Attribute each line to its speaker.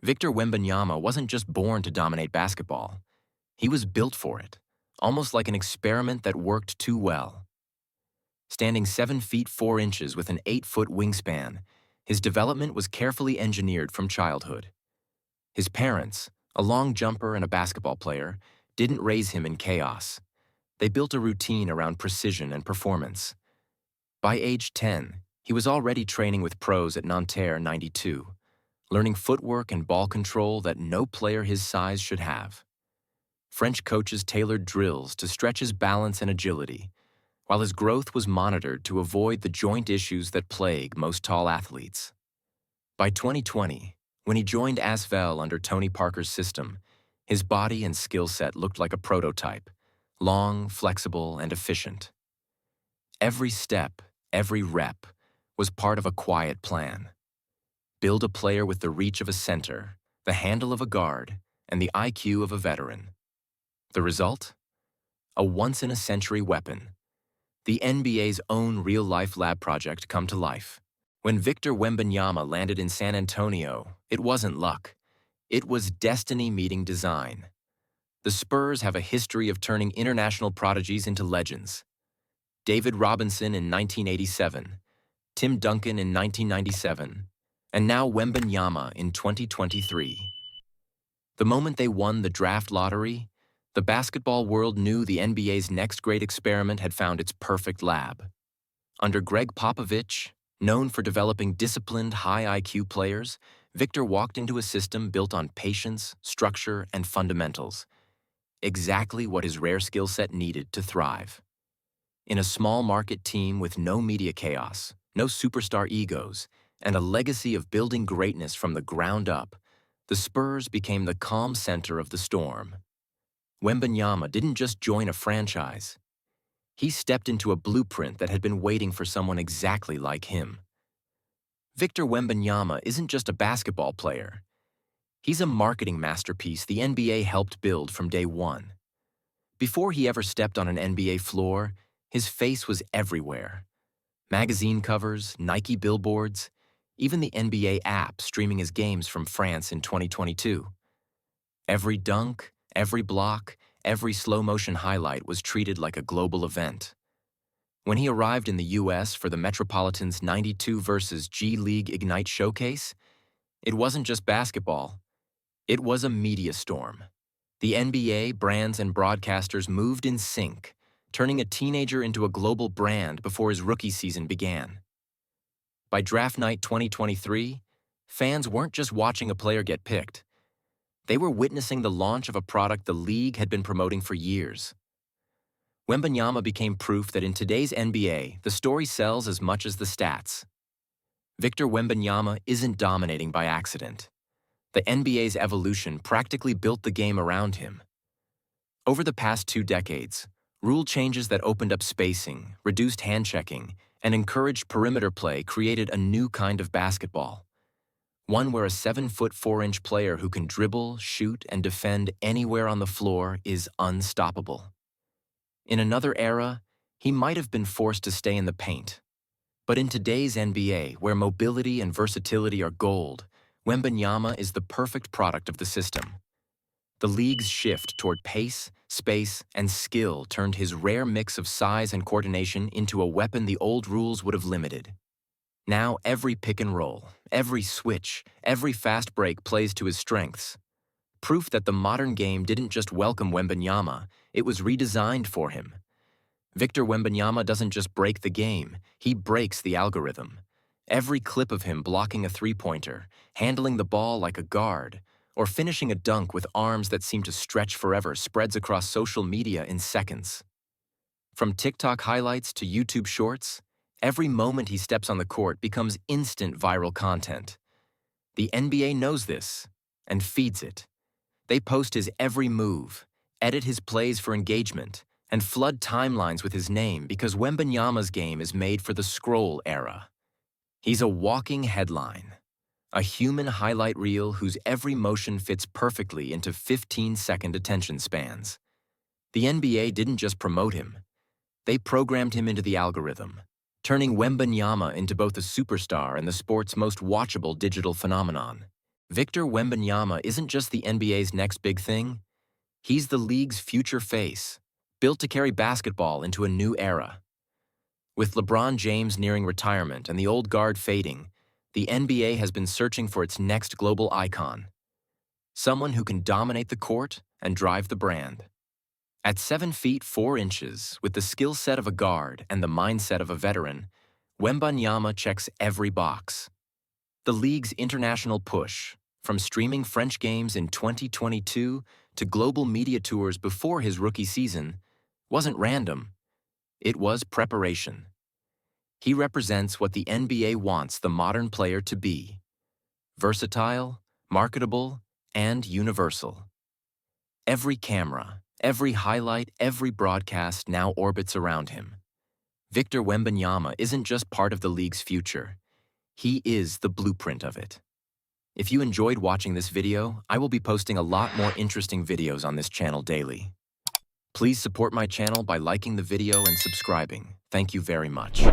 Speaker 1: Victor Wembanyama wasn't just born to dominate basketball. He was built for it, almost like an experiment that worked too well. Standing 7 feet 4 inches with an 8-foot wingspan, his development was carefully engineered from childhood. His parents, a long jumper and a basketball player, didn't raise him in chaos. They built a routine around precision and performance. By age 10, he was already training with pros at Nanterre 92, learning footwork and ball control that no player his size should have. French coaches tailored drills to stretch his balance and agility, while his growth was monitored to avoid the joint issues that plague most tall athletes. By 2020, when he joined Asvel under Tony Parker's system, his body and skill set looked like a prototype, long, flexible, and efficient. Every step, every rep, was part of a quiet plan. Build a player with the reach of a center, the handle of a guard, and the IQ of a veteran. The result? A once-in-a-century weapon. The NBA's own real-life lab project come to life. When Victor Wembanyama landed in San Antonio, it wasn't luck. It was destiny meeting design. The Spurs have a history of turning international prodigies into legends. David Robinson in 1987, Tim Duncan in 1997, and now Wembanyama in 2023. The moment they won the draft lottery, the basketball world knew the NBA's next great experiment had found its perfect lab. Under Greg Popovich, known for developing disciplined, high IQ players, Victor walked into a system built on patience, structure, and fundamentals. Exactly what his rare skill set needed to thrive. In a small market team with no media chaos, no superstar egos, and a legacy of building greatness from the ground up, the Spurs became the calm center of the storm. Wembanyama didn't just join a franchise. He stepped into a blueprint that had been waiting for someone exactly like him. Victor Wembanyama isn't just a basketball player. He's a marketing masterpiece the NBA helped build from day one. Before he ever stepped on an NBA floor, his face was everywhere. Magazine covers, Nike billboards, even the NBA app streaming his games from France in 2022. Every dunk, every block, every slow-motion highlight was treated like a global event. When he arrived in the U.S. for the Metropolitans' 92 vs. G League Ignite showcase, it wasn't just basketball. It was a media storm. The NBA, brands, and broadcasters moved in sync, turning a teenager into a global brand before his rookie season began. By draft night 2023, fans weren't just watching a player get picked. They were witnessing the launch of a product the league had been promoting for years. Wembanyama became proof that in today's NBA, the story sells as much as the stats. Victor Wembanyama isn't dominating by accident. The NBA's evolution practically built the game around him. Over the past 2 decades, rule changes that opened up spacing, reduced hand-checking, and encouraged perimeter play created a new kind of basketball. One where a 7-foot 4-inch player who can dribble, shoot, and defend anywhere on the floor is unstoppable. In another era, he might have been forced to stay in the paint. But in today's NBA, where mobility and versatility are gold, Wembanyama is the perfect product of the system. The league's shift toward pace, space, and skill turned his rare mix of size and coordination into a weapon the old rules would have limited. Now every pick and roll, every switch, every fast break plays to his strengths. Proof that the modern game didn't just welcome Wembanyama, it was redesigned for him. Victor Wembanyama doesn't just break the game, he breaks the algorithm. Every clip of him blocking a three-pointer, handling the ball like a guard, or finishing a dunk with arms that seem to stretch forever spreads across social media in seconds. From TikTok highlights to YouTube shorts, every moment he steps on the court becomes instant viral content. The NBA knows this and feeds it. They post his every move, edit his plays for engagement, and flood timelines with his name because Wembanyama's game is made for the scroll era. He's a walking headline, a human highlight reel whose every motion fits perfectly into 15-second attention spans. The NBA didn't just promote him. They programmed him into the algorithm, turning Wembanyama into both a superstar and the sport's most watchable digital phenomenon. Victor Wembanyama isn't just the NBA's next big thing, he's the league's future face, built to carry basketball into a new era. With LeBron James nearing retirement and the old guard fading, the NBA has been searching for its next global icon, someone who can dominate the court and drive the brand. At 7 feet 4 inches, with the skill set of a guard and the mindset of a veteran, Wembanyama checks every box. The league's international push, from streaming French games in 2022 to global media tours before his rookie season, wasn't random. It was preparation. He represents what the NBA wants the modern player to be: versatile, marketable, and universal. Every camera, every highlight, every broadcast now orbits around him. Victor Wembanyama isn't just part of the league's future. He is the blueprint of it. If you enjoyed watching this video, I will be posting a lot more interesting videos on this channel daily. Please support my channel by liking the video and subscribing. Thank you very much.